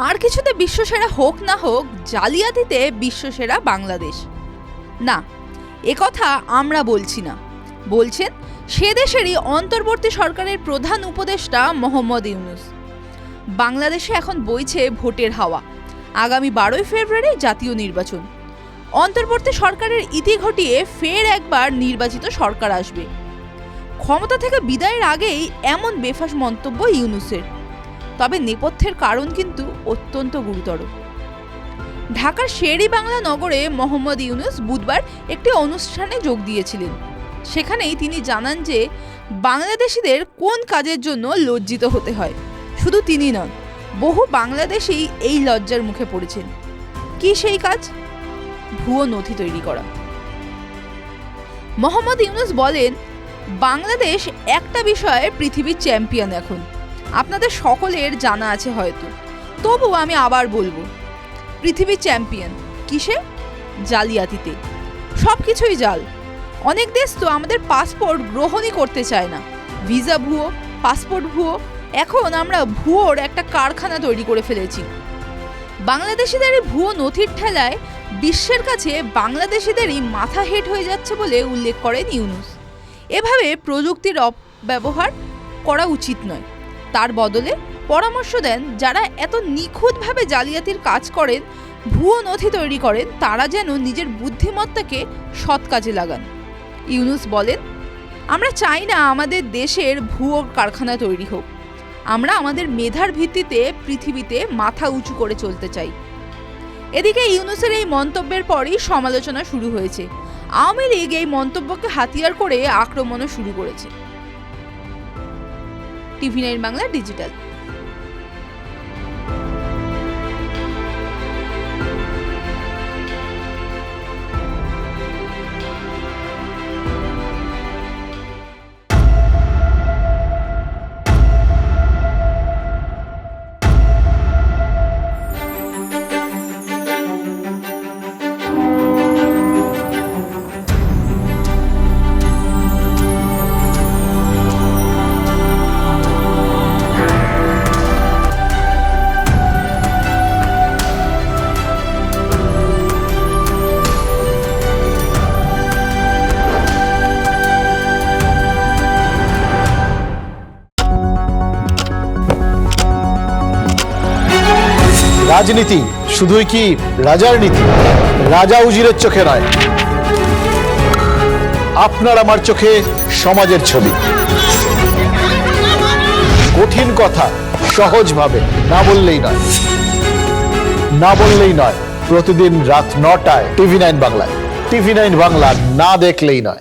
আর কিছুতে বিশ্বসেরা হোক না হোক, জালিয়াতিতে বিশ্বসেরা বাংলাদেশ না, একথা আমরা বলছি না। বলছেন সে দেশেরই অন্তর্বর্তী সরকারের প্রধান উপদেষ্টা মোহাম্মদ ইউনূস। বাংলাদেশে এখন বইছে ভোটের হাওয়া। আগামী 12ই ফেব্রুয়ারি জাতীয় নির্বাচন। অন্তর্বর্তী সরকারের ইতি ঘটিয়ে ফের একবার নির্বাচিত সরকার আসবে। ক্ষমতা থেকে বিদায়ের আগেই এমন বেফাঁস মন্তব্য ইউনূসের। তবে নেপথ্যের কারণ কিন্তু অত্যন্ত গুরুতর। ঢাকার শের-ই-বাংলা নগরে মোহাম্মদ ইউনূস বুধবার একটি অনুষ্ঠানে যোগ দিয়েছিলেন। সেখানেই তিনি জানান যে বাংলাদেশিদের কোন কাজের জন্য লজ্জিত হতে হয়। শুধু তিনি নন, বহু বাংলাদেশী এই লজ্জার মুখে পড়েছেন। কি সেই কাজ? ভুয়ো নথি তৈরি করা। মোহাম্মদ ইউনূস বলেন, বাংলাদেশ একটা বিষয়ে পৃথিবীর চ্যাম্পিয়ন। এখন আপনাদের সকলের জানা আছে হয়তো, তবুও আমি আবার বলবো, পৃথিবীর চ্যাম্পিয়ন কিসে? জালিয়াতিতে। সব কিছুই জাল। অনেক দেশ তো আমাদের পাসপোর্ট গ্রহণই করতে চায় না। ভিসা ভুয়ো, পাসপোর্ট ভুয়ো। এখন আমরা ভুয়োর একটা কারখানা তৈরি করে ফেলেছি। বাংলাদেশিদের ভুয়ো নথির ঠেলায় বিশ্বের কাছে বাংলাদেশিদেরই মাথা হেট হয়ে যাচ্ছে বলে উল্লেখ করেন ইউনূস। এভাবে প্রযুক্তির অপব্যবহার করা উচিত নয়। তার বদলে পরামর্শ দেন, যারা এত নিখুঁতভাবে জালিয়াতির কাজ করেন, ভুয়ো নথি তৈরি করেন, তারা যেন নিজের বুদ্ধিমত্তাকে সৎ কাজে লাগান। ইউনূস বলেন, আমরা চাই না আমাদের দেশের ভুয়ো কারখানা তৈরি হোক। আমরা আমাদের মেধার ভিত্তিতে পৃথিবীতে মাথা উঁচু করে চলতে চাই। এদিকে ইউনূসের এই মন্তব্যের পরই সমালোচনা শুরু হয়েছে। আওয়ামী লীগ এই মন্তব্যকে হাতিয়ার করে আক্রমণও শুরু করেছে। TV9 Bangla digital. রাজনীতি শুধুই কি রাজার নীতি? রাজা উজিরের চোখে নয়, আপনার আমার চোখে সমাজের ছবি। কঠিন কথা সহজভাবে না বললেই নয়, না বললেই নয়। প্রতিদিন রাত 9টায় TV9 বাংলায়। TV9 বাংলা না দেখলেই নয়।